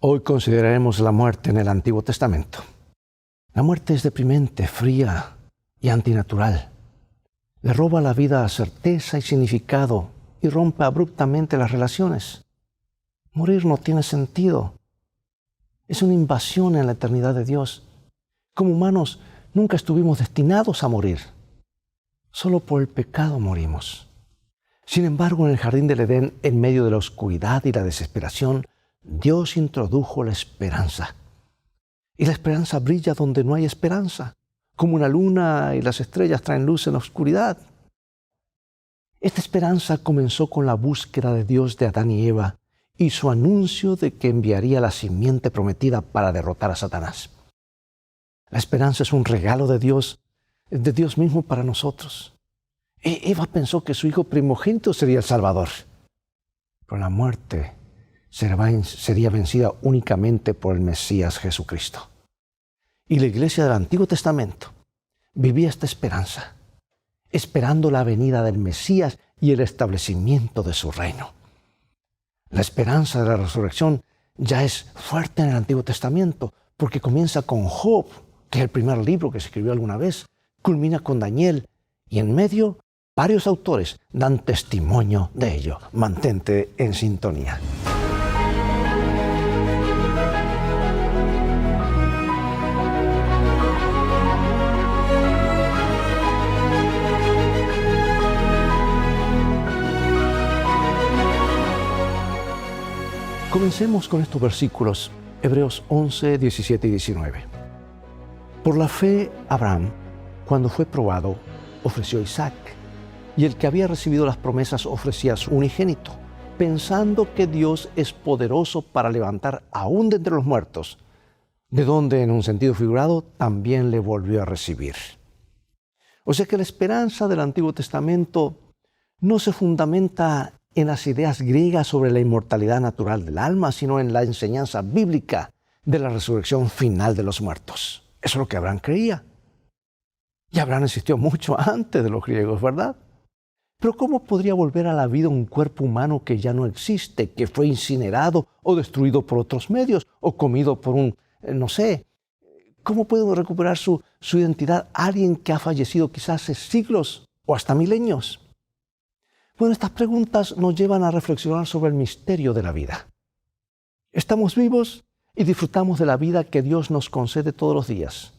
Hoy consideraremos la muerte en el Antiguo Testamento. La muerte es deprimente, fría y antinatural. Le roba a la vida certeza y significado y rompe abruptamente las relaciones. Morir no tiene sentido. Es una invasión en la eternidad de Dios. Como humanos, nunca estuvimos destinados a morir. Solo por el pecado morimos. Sin embargo, en el jardín del Edén, en medio de la oscuridad y la desesperación, Dios introdujo la esperanza. Y la esperanza brilla donde no hay esperanza, como una luna y las estrellas traen luz en la oscuridad. Esta esperanza comenzó con la búsqueda de Dios de Adán y Eva y su anuncio de que enviaría la simiente prometida para derrotar a Satanás. La esperanza es un regalo de Dios mismo para nosotros. Eva pensó que su hijo primogénito sería el Salvador, pero la muerte sería vencida únicamente por el Mesías Jesucristo. Y la iglesia del Antiguo Testamento vivía esta esperanza, esperando la venida del Mesías y el establecimiento de su reino. La esperanza de la resurrección ya es fuerte en el Antiguo Testamento, porque comienza con Job, que es el primer libro que se escribió alguna vez, culmina con Daniel, y en medio varios autores dan testimonio de ello. Mantente en sintonía. Comencemos con estos versículos, Hebreos 11, 17 y 19. Por la fe, Abraham, cuando fue probado, ofreció a Isaac, y el que había recibido las promesas ofrecía a su unigénito, pensando que Dios es poderoso para levantar aún de entre los muertos, de donde, en un sentido figurado, también le volvió a recibir. O sea que la esperanza del Antiguo Testamento no se fundamenta en las ideas griegas sobre la inmortalidad natural del alma, sino en la enseñanza bíblica de la resurrección final de los muertos. Eso es lo que Abraham creía. Y Abraham existió mucho antes de los griegos, ¿verdad? Pero ¿cómo podría volver a la vida un cuerpo humano que ya no existe, que fue incinerado o destruido por otros medios o comido por no sé? ¿Cómo puede recuperar su identidad alguien que ha fallecido quizás hace siglos o hasta milenios? Bueno, estas preguntas nos llevan a reflexionar sobre el misterio de la vida. Estamos vivos y disfrutamos de la vida que Dios nos concede todos los días.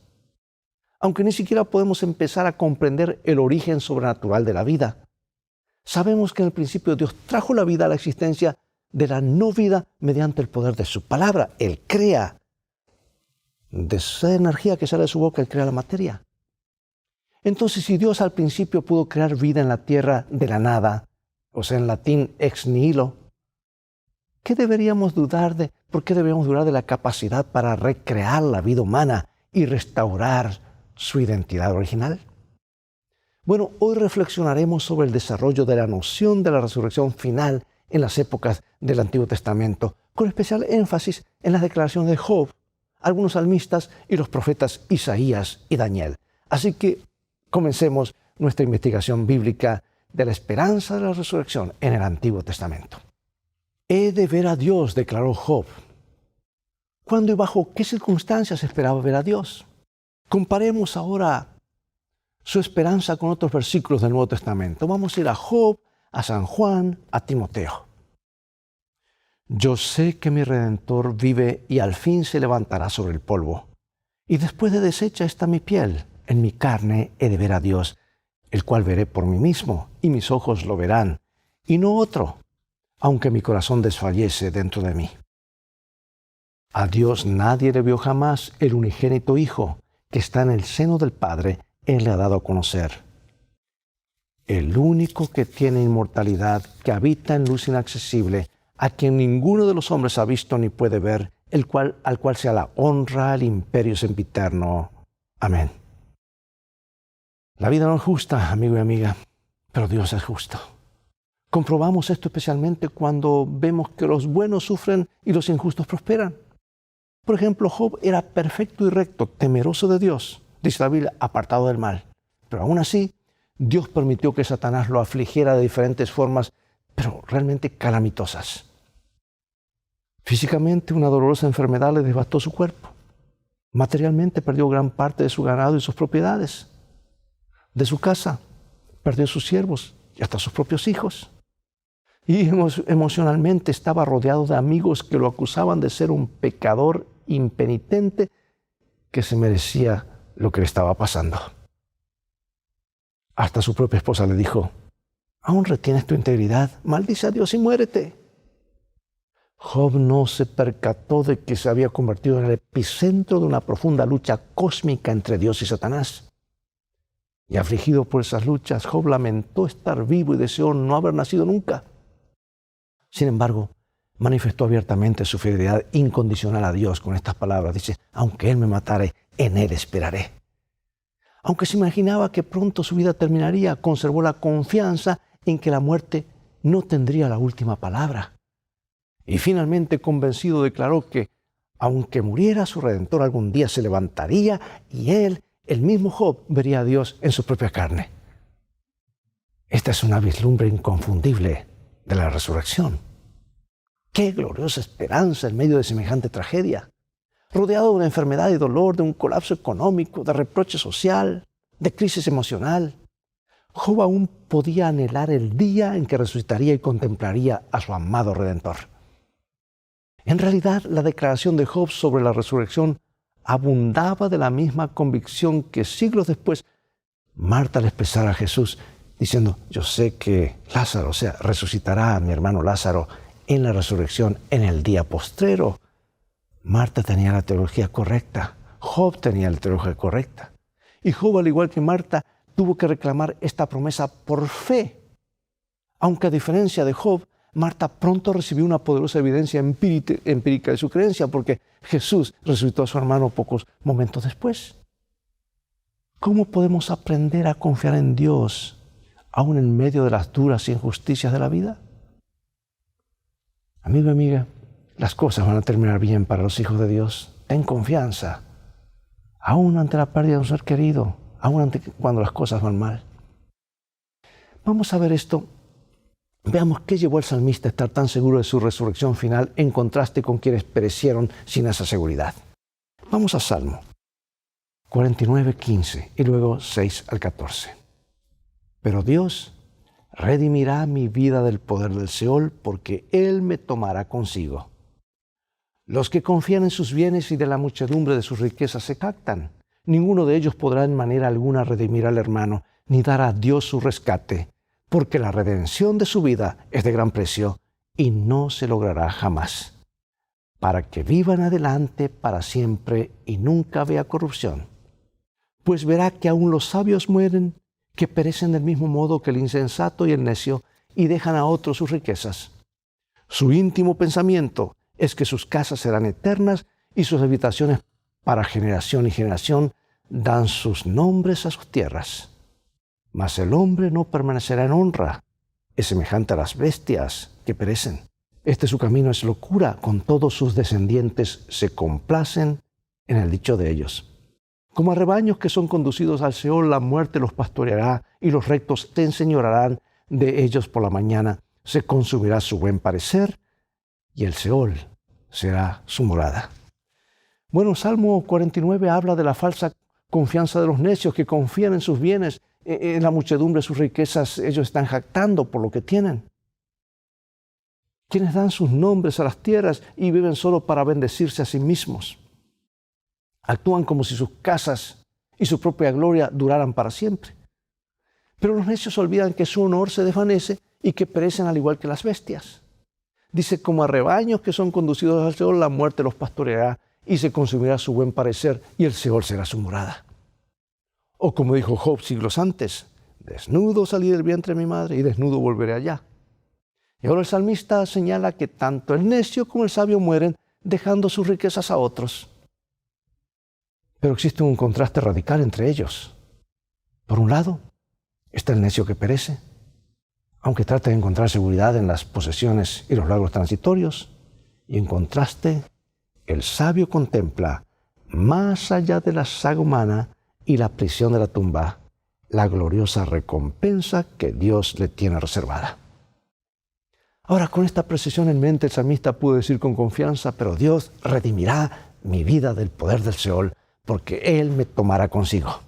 Aunque ni siquiera podemos empezar a comprender el origen sobrenatural de la vida, sabemos que en el principio Dios trajo la vida a la existencia de la no vida mediante el poder de su palabra. Él crea. De esa energía que sale de su boca, Él crea la materia. Entonces, si Dios al principio pudo crear vida en la tierra de la nada, o sea, en latín ex nihilo, ¿por qué deberíamos dudar de la capacidad para recrear la vida humana y restaurar su identidad original? Bueno, hoy reflexionaremos sobre el desarrollo de la noción de la resurrección final en las épocas del Antiguo Testamento, con especial énfasis en las declaraciones de Job, algunos salmistas y los profetas Isaías y Daniel. Así que comencemos nuestra investigación bíblica de la esperanza de la resurrección en el Antiguo Testamento. He de ver a Dios, declaró Job. ¿Cuándo y bajo qué circunstancias esperaba ver a Dios? Comparemos ahora su esperanza con otros versículos del Nuevo Testamento. Vamos a ir a Job, a San Juan, a Timoteo. Yo sé que mi Redentor vive y al fin se levantará sobre el polvo. Y después de deshecha está mi piel, en mi carne he de ver a Dios, el cual veré por mí mismo, y mis ojos lo verán, y no otro, aunque mi corazón desfallece dentro de mí. A Dios nadie le vio jamás, el unigénito Hijo, que está en el seno del Padre, Él le ha dado a conocer. El único que tiene inmortalidad, que habita en luz inaccesible, a quien ninguno de los hombres ha visto ni puede ver, al cual sea la honra, el imperio sempiterno. Amén. La vida no es justa, amigo y amiga, pero Dios es justo. Comprobamos esto especialmente cuando vemos que los buenos sufren y los injustos prosperan. Por ejemplo, Job era perfecto y recto, temeroso de Dios, dice la Biblia, apartado del mal. Pero aún así, Dios permitió que Satanás lo afligiera de diferentes formas, pero realmente calamitosas. Físicamente, una dolorosa enfermedad le devastó su cuerpo. Materialmente, perdió gran parte de su ganado y sus propiedades. De su casa, perdió sus siervos y hasta sus propios hijos. Y emocionalmente estaba rodeado de amigos que lo acusaban de ser un pecador impenitente que se merecía lo que le estaba pasando. Hasta su propia esposa le dijo: ¿aún retienes tu integridad? Maldice a Dios y muérete. Job no se percató de que se había convertido en el epicentro de una profunda lucha cósmica entre Dios y Satanás. Y afligido por esas luchas, Job lamentó estar vivo y deseó no haber nacido nunca. Sin embargo, manifestó abiertamente su fidelidad incondicional a Dios con estas palabras. Dice: aunque Él me matare, en Él esperaré. Aunque se imaginaba que pronto su vida terminaría, conservó la confianza en que la muerte no tendría la última palabra. Y finalmente, convencido, declaró que aunque muriera, su Redentor algún día se levantaría y él, el mismo Job, vería a Dios en su propia carne. Esta es una vislumbre inconfundible de la resurrección. ¡Qué gloriosa esperanza en medio de semejante tragedia! Rodeado de una enfermedad y dolor, de un colapso económico, de reproche social, de crisis emocional, Job aún podía anhelar el día en que resucitaría y contemplaría a su amado Redentor. En realidad, la declaración de Job sobre la resurrección abundaba de la misma convicción que siglos después Marta le expresara a Jesús, diciendo: yo sé que Lázaro, o sea, resucitará a mi hermano Lázaro en la resurrección en el día postrero. Marta tenía la teología correcta, Job tenía la teología correcta. Y Job, al igual que Marta, tuvo que reclamar esta promesa por fe. Aunque a diferencia de Job, Marta pronto recibió una poderosa evidencia empírica de su creencia, porque Jesús resucitó a su hermano pocos momentos después. ¿Cómo podemos aprender a confiar en Dios, aún en medio de las duras injusticias de la vida? Amigo y amiga, las cosas van a terminar bien para los hijos de Dios. Ten confianza, aún ante la pérdida de un ser querido, aún cuando las cosas van mal. Vamos a ver esto. Veamos qué llevó al salmista a estar tan seguro de su resurrección final en contraste con quienes perecieron sin esa seguridad. Vamos a Salmo 49:15 y luego 6 al 14. Pero Dios redimirá mi vida del poder del Seol, porque Él me tomará consigo. Los que confían en sus bienes y de la muchedumbre de sus riquezas se jactan. Ninguno de ellos podrá en manera alguna redimir al hermano, ni dar a Dios su rescate, porque la redención de su vida es de gran precio y no se logrará jamás, para que vivan adelante para siempre y nunca vea corrupción. Pues verá que aún los sabios mueren, que perecen del mismo modo que el insensato y el necio, y dejan a otros sus riquezas. Su íntimo pensamiento es que sus casas serán eternas y sus habitaciones para generación y generación dan sus nombres a sus tierras. Mas el hombre no permanecerá en honra, es semejante a las bestias que perecen. Su camino es locura, con todos sus descendientes se complacen en el dicho de ellos. Como a rebaños que son conducidos al Seol, la muerte los pastoreará y los rectos se enseñorearán de ellos por la mañana. Se consumirá su buen parecer y el Seol será su morada. Bueno, Salmo 49 habla de la falsa confianza de los necios que confían en sus bienes, en la muchedumbre de sus riquezas. Ellos están jactando por lo que tienen. Quienes dan sus nombres a las tierras y viven solo para bendecirse a sí mismos. Actúan como si sus casas y su propia gloria duraran para siempre. Pero los necios olvidan que su honor se desvanece y que perecen al igual que las bestias. Dice: como a rebaños que son conducidos al Seol, la muerte los pastoreará y se consumirá su buen parecer y el Seol será su morada. O como dijo Job siglos antes: desnudo salí del vientre de mi madre y desnudo volveré allá. Y ahora el salmista señala que tanto el necio como el sabio mueren dejando sus riquezas a otros. Pero existe un contraste radical entre ellos. Por un lado, está el necio que perece, aunque trata de encontrar seguridad en las posesiones y los logros transitorios. Y en contraste, el sabio contempla, más allá de la saga humana y la prisión de la tumba, la gloriosa recompensa que Dios le tiene reservada. Ahora, con esta precisión en mente, el salmista pudo decir con confianza, pero Dios redimirá mi vida del poder del Seol, porque Él me tomará consigo.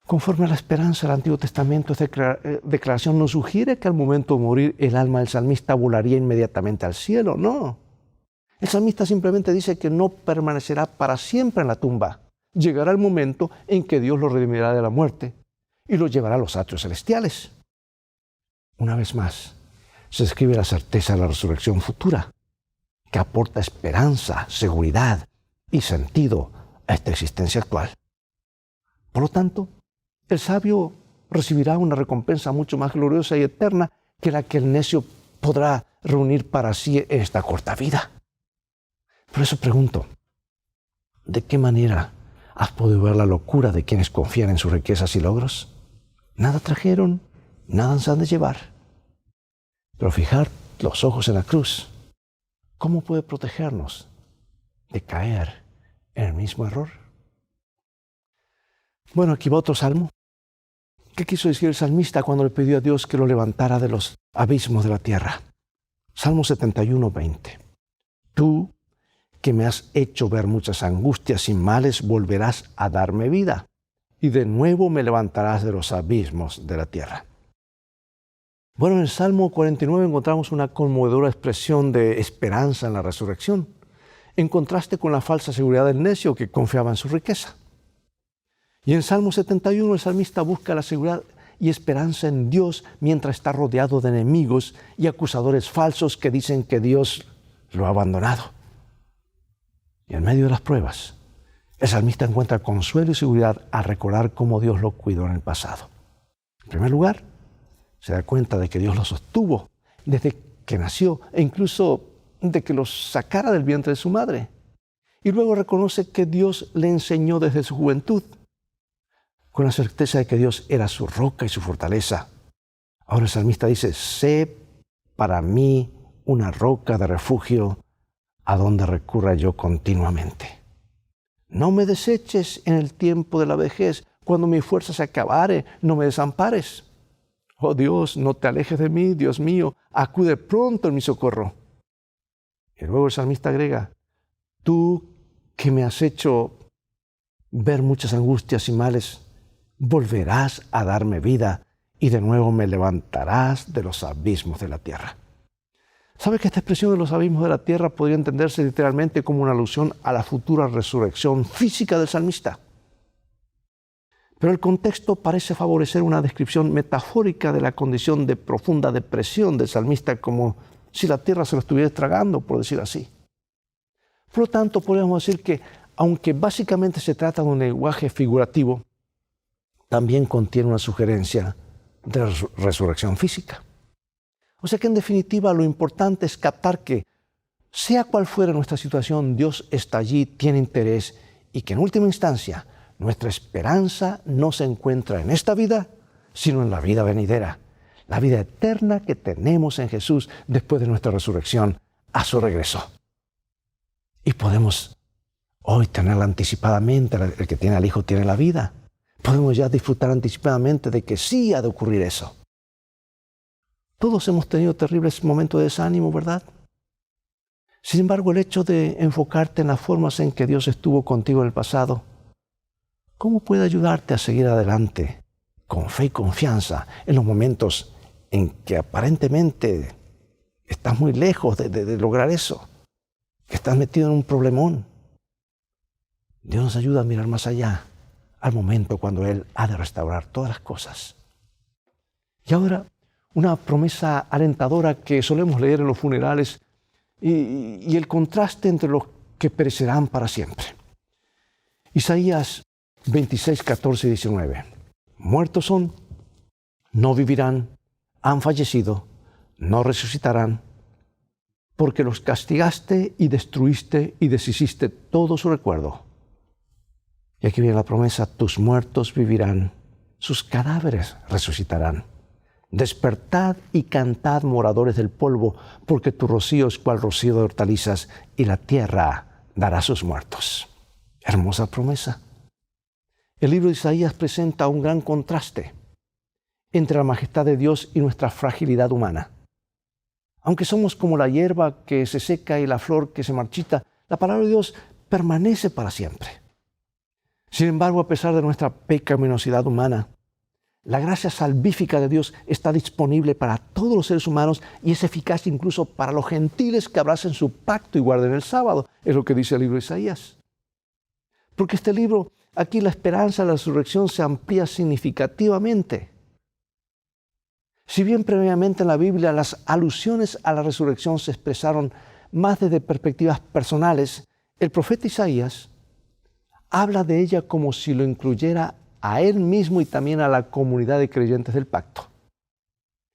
Conforme a la esperanza del Antiguo Testamento, esta declaración no sugiere que al momento de morir el alma del salmista volaría inmediatamente al cielo, no. El salmista simplemente dice que no permanecerá para siempre en la tumba. Llegará el momento en que Dios lo redimirá de la muerte y lo llevará a los atrios celestiales. Una vez más, se describe la certeza de la resurrección futura, que aporta esperanza, seguridad y sentido a esta existencia actual. Por lo tanto, el sabio recibirá una recompensa mucho más gloriosa y eterna que la que el necio podrá reunir para sí en esta corta vida. Por eso pregunto, ¿de qué manera has podido ver la locura de quienes confían en sus riquezas y logros? Nada trajeron, nada se han de llevar. Pero fijar los ojos en la cruz, ¿cómo puede protegernos de caer en el mismo error? Bueno, aquí va otro salmo. ¿Qué quiso decir el salmista cuando le pidió a Dios que lo levantara de los abismos de la tierra? Salmo 71, 20. Tú, que me has hecho ver muchas angustias y males, volverás a darme vida, y de nuevo me levantarás de los abismos de la tierra. Bueno, en el Salmo 49 encontramos una conmovedora expresión de esperanza en la resurrección, en contraste con la falsa seguridad del necio que confiaba en su riqueza. Y en Salmo 71 el salmista busca la seguridad y esperanza en Dios mientras está rodeado de enemigos y acusadores falsos que dicen que Dios lo ha abandonado. Y en medio de las pruebas, el salmista encuentra consuelo y seguridad al recordar cómo Dios lo cuidó en el pasado. En primer lugar, se da cuenta de que Dios lo sostuvo desde que nació e incluso de que lo sacara del vientre de su madre. Y luego reconoce que Dios le enseñó desde su juventud, con la certeza de que Dios era su roca y su fortaleza. Ahora el salmista dice, sé para mí una roca de refugio a donde recurra yo continuamente. No me deseches en el tiempo de la vejez, cuando mi fuerza se acabare, no me desampares. Oh Dios, no te alejes de mí, Dios mío, acude pronto en mi socorro. Y luego el salmista agrega, tú que me has hecho ver muchas angustias y males, volverás a darme vida y de nuevo me levantarás de los abismos de la tierra. ¿Sabe que esta expresión de los abismos de la tierra podría entenderse literalmente como una alusión a la futura resurrección física del salmista? Pero el contexto parece favorecer una descripción metafórica de la condición de profunda depresión del salmista, como si la tierra se lo estuviera tragando, por decir así. Por lo tanto, podemos decir que, aunque básicamente se trata de un lenguaje figurativo, también contiene una sugerencia de resurrección física. O sea que en definitiva lo importante es captar que, sea cual fuera nuestra situación, Dios está allí, tiene interés y que en última instancia nuestra esperanza no se encuentra en esta vida, sino en la vida venidera, la vida eterna que tenemos en Jesús después de nuestra resurrección a su regreso. Y podemos hoy tenerla anticipadamente, el que tiene al Hijo tiene la vida. Podemos ya disfrutar anticipadamente de que sí ha de ocurrir eso. Todos hemos tenido terribles momentos de desánimo, ¿verdad? Sin embargo, el hecho de enfocarte en las formas en que Dios estuvo contigo en el pasado, ¿cómo puede ayudarte a seguir adelante con fe y confianza en los momentos en que aparentemente estás muy lejos de lograr eso, que estás metido en un problemón? Dios nos ayuda a mirar más allá, al momento cuando Él ha de restaurar todas las cosas. Y ahora, una promesa alentadora que solemos leer en los funerales y el contraste entre los que perecerán para siempre. Isaías 26, 14 y 19. Muertos son, no vivirán, han fallecido, no resucitarán, porque los castigaste y destruiste y deshiciste todo su recuerdo. Y aquí viene la promesa, tus muertos vivirán, sus cadáveres resucitarán. Despertad y cantad, moradores del polvo, porque tu rocío es cual rocío de hortalizas, y la tierra dará sus muertos. Hermosa promesa. El libro de Isaías presenta un gran contraste entre la majestad de Dios y nuestra fragilidad humana. Aunque somos como la hierba que se seca y la flor que se marchita, la palabra de Dios permanece para siempre. Sin embargo, a pesar de nuestra pecaminosidad humana, la gracia salvífica de Dios está disponible para todos los seres humanos y es eficaz incluso para los gentiles que abracen su pacto y guarden el sábado. Es lo que dice el libro de Isaías. Porque este libro, aquí la esperanza de la resurrección se amplía significativamente. Si bien previamente en la Biblia las alusiones a la resurrección se expresaron más desde perspectivas personales, el profeta Isaías habla de ella como si lo incluyera a él mismo y también a la comunidad de creyentes del pacto.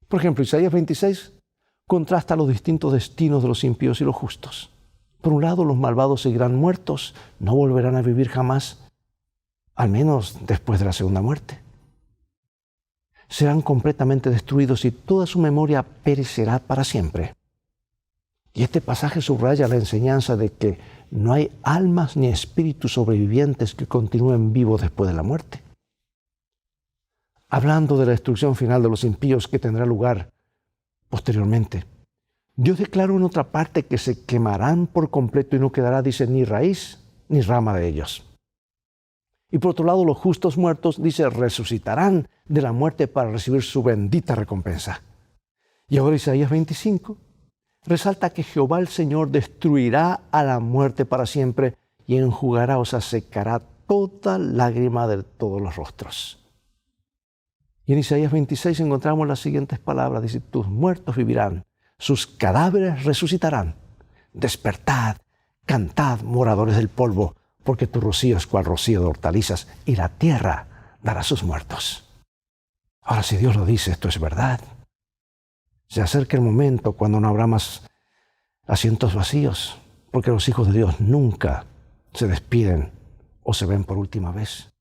Por ejemplo, Isaías 26 contrasta los distintos destinos de los impíos y los justos. Por un lado, los malvados seguirán muertos, no volverán a vivir jamás, al menos después de la segunda muerte. Serán completamente destruidos y toda su memoria perecerá para siempre. Y este pasaje subraya la enseñanza de que no hay almas ni espíritus sobrevivientes que continúen vivos después de la muerte. Hablando de la destrucción final de los impíos que tendrá lugar posteriormente, Dios declara en otra parte que se quemarán por completo y no quedará, dice, ni raíz ni rama de ellos. Y por otro lado, los justos muertos, dice, resucitarán de la muerte para recibir su bendita recompensa. Y ahora Isaías 25 resalta que Jehová el Señor destruirá a la muerte para siempre y enjugará, o sea, secará toda lágrima de todos los rostros. Y en Isaías 26 encontramos las siguientes palabras. Dice, tus muertos vivirán, sus cadáveres resucitarán. Despertad, cantad, moradores del polvo, porque tu rocío es cual rocío de hortalizas y la tierra dará sus muertos. Ahora, si Dios lo dice, esto es verdad. Se acerca el momento cuando no habrá más asientos vacíos, porque los hijos de Dios nunca se despiden o se ven por última vez.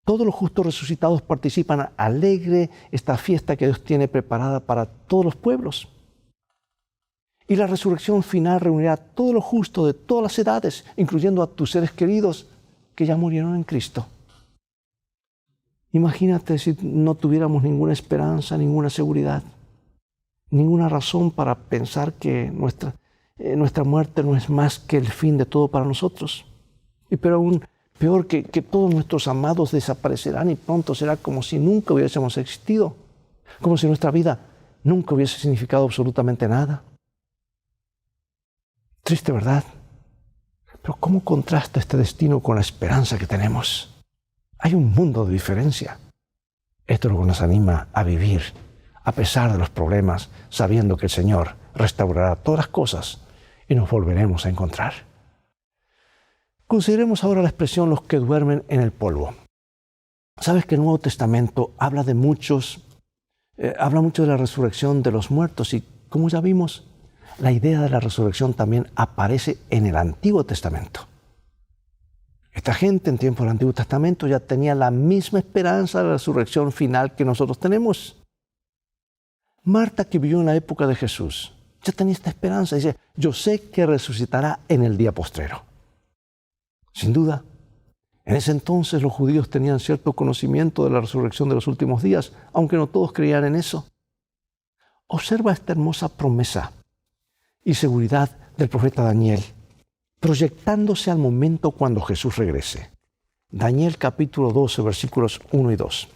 Todos los justos resucitados participan alegre esta fiesta que Dios tiene preparada para todos los pueblos. Y la resurrección final reunirá a todos los justos de todas las edades, incluyendo a tus seres queridos que ya murieron en Cristo. Imagínate si no tuviéramos ninguna esperanza, ninguna seguridad, ninguna razón para pensar que nuestra muerte no es más que el fin de todo para nosotros. Y pero aún peor, que todos nuestros amados desaparecerán y pronto será como si nunca hubiésemos existido, como si nuestra vida nunca hubiese significado absolutamente nada. Triste, ¿verdad? Pero ¿cómo contrasta este destino con la esperanza que tenemos? Hay un mundo de diferencia. Esto es lo que nos anima a vivir, a pesar de los problemas, sabiendo que el Señor restaurará todas las cosas y nos volveremos a encontrar. Consideremos ahora la expresión los que duermen en el polvo. Sabes que el Nuevo Testamento habla mucho de la resurrección de los muertos y, como ya vimos, la idea de la resurrección también aparece en el Antiguo Testamento. Esta gente en tiempos del Antiguo Testamento ya tenía la misma esperanza de la resurrección final que nosotros tenemos. Marta, que vivió en la época de Jesús, ya tenía esta esperanza. Dice, yo sé que resucitará en el día postrero. Sin duda, en ese entonces los judíos tenían cierto conocimiento de la resurrección de los últimos días, aunque no todos creían en eso. Observa esta hermosa promesa y seguridad del profeta Daniel, proyectándose al momento cuando Jesús regrese. Daniel capítulo 12, versículos 1 y 2.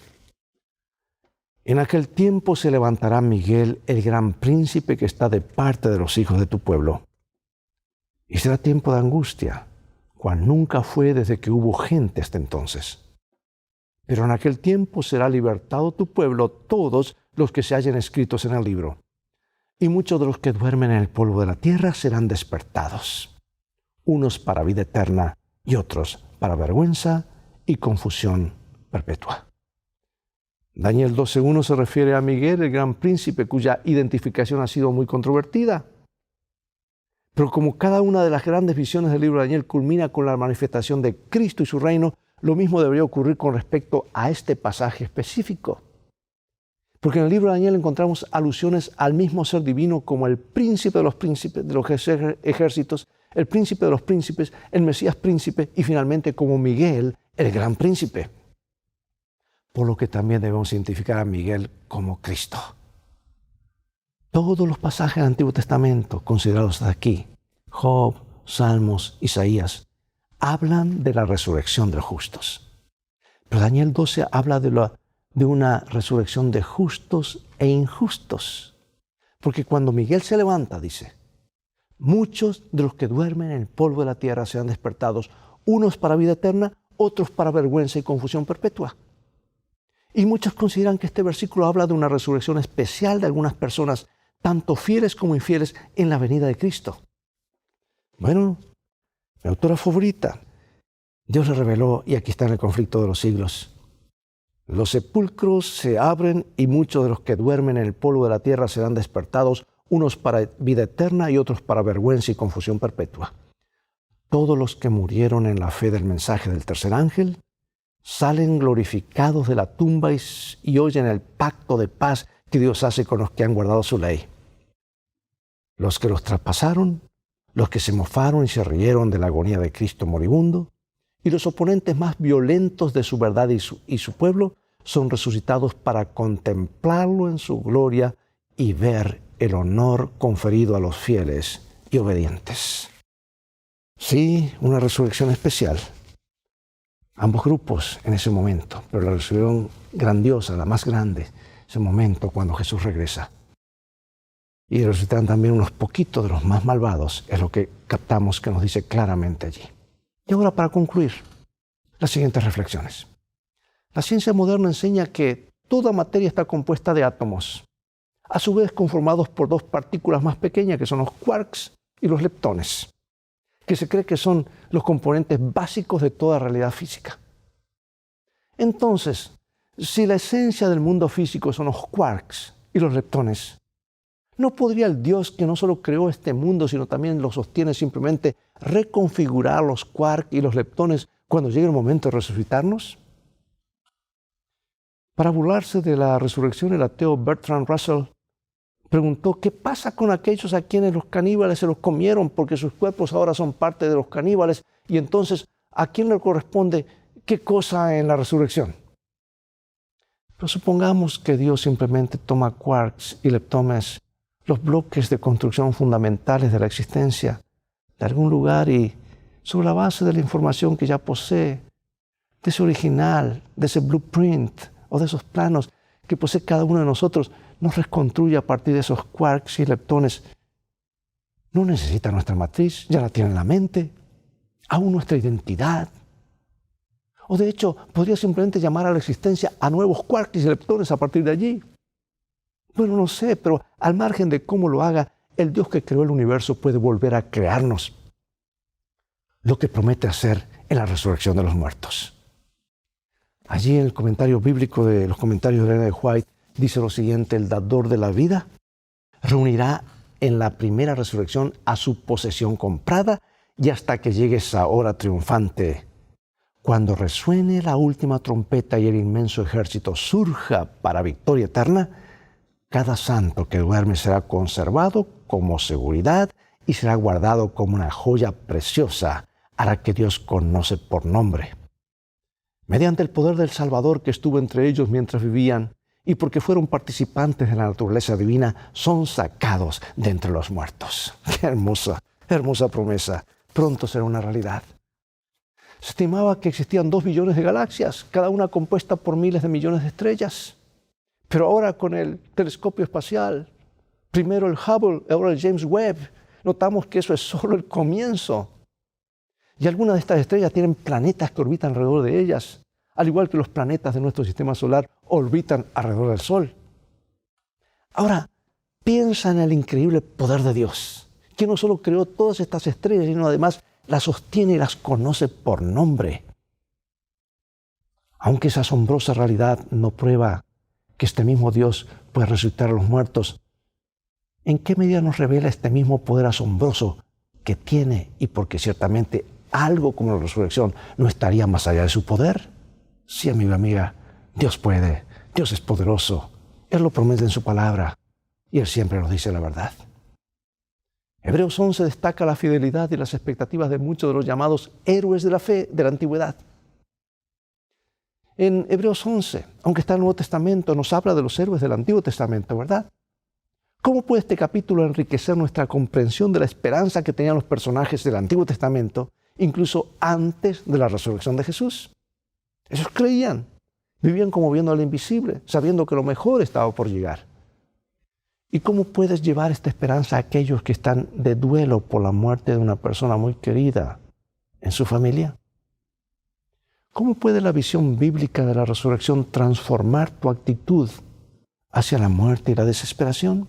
En aquel tiempo se levantará Miguel, el gran príncipe que está de parte de los hijos de tu pueblo. Y será tiempo de angustia, cual nunca fue desde que hubo gente hasta entonces. Pero en aquel tiempo será libertado tu pueblo, todos los que se hallen escritos en el libro. Y muchos de los que duermen en el polvo de la tierra serán despertados, unos para vida eterna y otros para vergüenza y confusión perpetua. Daniel 12:1 se refiere a Miguel, el gran príncipe, cuya identificación ha sido muy controvertida. Pero como cada una de las grandes visiones del libro de Daniel culmina con la manifestación de Cristo y su reino, lo mismo debería ocurrir con respecto a este pasaje específico. Porque en el libro de Daniel encontramos alusiones al mismo ser divino como el príncipe de los príncipes, de los ejércitos, el príncipe de los príncipes, el Mesías príncipe y finalmente como Miguel, el gran príncipe. Por lo que también debemos identificar a Miguel como Cristo. Todos los pasajes del Antiguo Testamento considerados hasta aquí, Job, Salmos, Isaías, hablan de la resurrección de los justos. Pero Daniel 12 habla de una resurrección de justos e injustos. Porque cuando Miguel se levanta, dice, muchos de los que duermen en el polvo de la tierra serán despertados, unos para vida eterna, otros para vergüenza y confusión perpetua. Y muchos consideran que este versículo habla de una resurrección especial de algunas personas, tanto fieles como infieles, en la venida de Cristo. Bueno, mi autora favorita, Dios le reveló, y aquí está en el conflicto de los siglos. Los sepulcros se abren y muchos de los que duermen en el polvo de la tierra serán despertados, unos para vida eterna y otros para vergüenza y confusión perpetua. Todos los que murieron en la fe del mensaje del tercer ángel salen glorificados de la tumba y oyen el pacto de paz que Dios hace con los que han guardado su ley. Los que los traspasaron, los que se mofaron y se rieron de la agonía de Cristo moribundo, y los oponentes más violentos de su verdad y su pueblo son resucitados para contemplarlo en su gloria y ver el honor conferido a los fieles y obedientes. Sí, una resurrección especial. Ambos grupos en ese momento, pero la resurrección grandiosa, la más grande, ese momento cuando Jesús regresa. Y resucitarán también unos poquitos de los más malvados, es lo que captamos que nos dice claramente allí. Y ahora, para concluir, las siguientes reflexiones. La ciencia moderna enseña que toda materia está compuesta de átomos, a su vez conformados por dos partículas más pequeñas, que son los quarks y los leptones, que se cree que son los componentes básicos de toda realidad física. Entonces, si la esencia del mundo físico son los quarks y los leptones, ¿no podría el Dios que no solo creó este mundo, sino también lo sostiene, simplemente reconfigurar los quarks y los leptones cuando llegue el momento de resucitarnos? Para burlarse de la resurrección, el ateo Bertrand Russell preguntó qué pasa con aquellos a quienes los caníbales se los comieron porque sus cuerpos ahora son parte de los caníbales, y entonces ¿a quién le corresponde qué cosa en la resurrección? Pero supongamos que Dios simplemente toma quarks y leptones, los bloques de construcción fundamentales de la existencia, de algún lugar, y sobre la base de la información que ya posee, de ese original, de ese blueprint o de esos planos que posee cada uno de nosotros, nos reconstruye a partir de esos quarks y leptones. No necesita nuestra matriz, ya la tiene en la mente, aún nuestra identidad. O de hecho, podría simplemente llamar a la existencia a nuevos quarks y leptones a partir de allí. Bueno, no sé, pero al margen de cómo lo haga, el Dios que creó el universo puede volver a crearnos, lo que promete hacer en la resurrección de los muertos. Allí en el comentario bíblico de los comentarios de Ellen G. White dice lo siguiente: el dador de la vida reunirá en la primera resurrección a su posesión comprada, y hasta que llegue esa hora triunfante, cuando resuene la última trompeta y el inmenso ejército surja para victoria eterna, cada santo que duerme será conservado como seguridad y será guardado como una joya preciosa a la que Dios conoce por nombre. Mediante el poder del Salvador que estuvo entre ellos mientras vivían, y porque fueron participantes de la naturaleza divina, son sacados de entre los muertos. ¡Qué hermosa, hermosa promesa! Pronto será una realidad. Se estimaba que existían 2 billones de galaxias, cada una compuesta por miles de millones de estrellas. Pero ahora con el telescopio espacial, primero el Hubble, ahora el James Webb, notamos que eso es solo el comienzo. Y algunas de estas estrellas tienen planetas que orbitan alrededor de ellas, al igual que los planetas de nuestro sistema solar orbitan alrededor del Sol. Ahora, piensa en el increíble poder de Dios, que no solo creó todas estas estrellas, sino además las sostiene y las conoce por nombre. Aunque esa asombrosa realidad no prueba que este mismo Dios puede resucitar a los muertos, ¿en qué medida nos revela este mismo poder asombroso que tiene, y porque ciertamente algo como la resurrección no estaría más allá de su poder? Sí, amigo y amiga, Dios puede, Dios es poderoso, Él lo promete en su palabra y Él siempre nos dice la verdad. Hebreos 11 destaca la fidelidad y las expectativas de muchos de los llamados héroes de la fe de la antigüedad. En Hebreos 11, aunque está en el Nuevo Testamento, nos habla de los héroes del Antiguo Testamento, ¿verdad? ¿Cómo puede este capítulo enriquecer nuestra comprensión de la esperanza que tenían los personajes del Antiguo Testamento, incluso antes de la resurrección de Jesús? Ellos creían, vivían como viendo al invisible, sabiendo que lo mejor estaba por llegar. ¿Y cómo puedes llevar esta esperanza a aquellos que están de duelo por la muerte de una persona muy querida en su familia? ¿Cómo puede la visión bíblica de la resurrección transformar tu actitud hacia la muerte y la desesperación?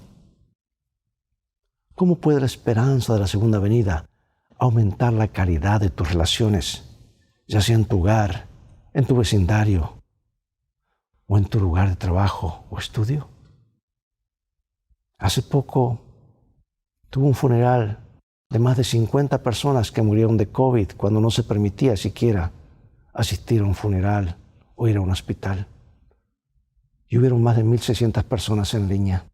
¿Cómo puede la esperanza de la segunda venida aumentar la calidad de tus relaciones, ya sea en tu hogar, en tu vecindario o en tu lugar de trabajo o estudio? Hace poco tuve un funeral de más de 50 personas que murieron de COVID cuando no se permitía siquiera asistir a un funeral o ir a un hospital. Y hubieron más de 1,600 personas en línea.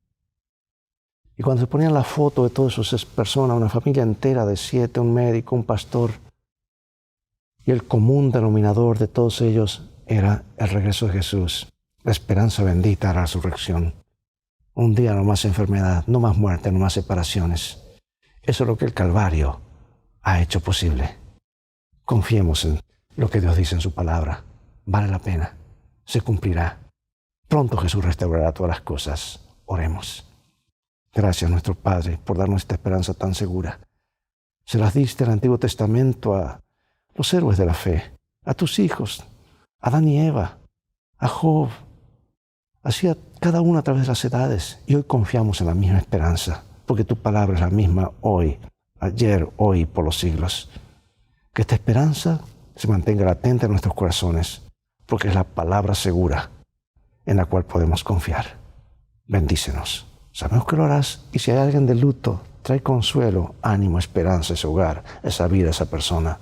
Y cuando se ponían la foto de todas esas personas, una familia entera de 7, un médico, un pastor, y el común denominador de todos ellos era el regreso de Jesús, la esperanza bendita de la resurrección. Un día no más enfermedad, no más muerte, no más separaciones. Eso es lo que el Calvario ha hecho posible. Confiemos en lo que Dios dice en su palabra. Vale la pena. Se cumplirá. Pronto Jesús restaurará todas las cosas. Oremos. Gracias, nuestro Padre, por darnos esta esperanza tan segura. Se las diste en el Antiguo Testamento a los héroes de la fe, a tus hijos, a Adán y Eva, a Job, así a cada uno a través de las edades. Y hoy confiamos en la misma esperanza, porque tu palabra es la misma hoy, ayer, hoy y por los siglos. Que esta esperanza se mantenga latente en nuestros corazones, porque es la palabra segura en la cual podemos confiar. Bendícenos. Sabemos que lo harás, y si hay alguien de luto, trae consuelo, ánimo, esperanza a ese hogar, a esa vida, a esa persona.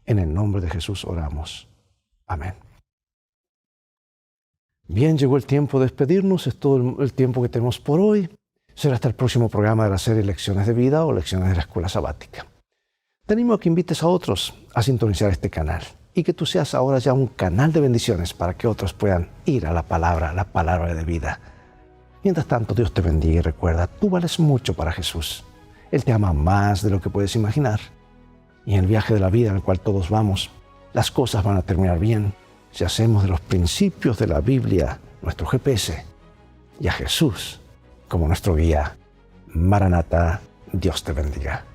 En el nombre de Jesús oramos. Amén. Bien, llegó el tiempo de despedirnos. Es todo el tiempo que tenemos por hoy. Será hasta el próximo programa de la serie Lecciones de Vida o Lecciones de la Escuela Sabática. Te animo a que invites a otros a sintonizar este canal y que tú seas ahora ya un canal de bendiciones para que otros puedan ir a la palabra de vida. Mientras tanto, Dios te bendiga y recuerda, tú vales mucho para Jesús. Él te ama más de lo que puedes imaginar. Y en el viaje de la vida en el cual todos vamos, las cosas van a terminar bien si hacemos de los principios de la Biblia nuestro GPS y a Jesús como nuestro guía. Maranatha, Dios te bendiga.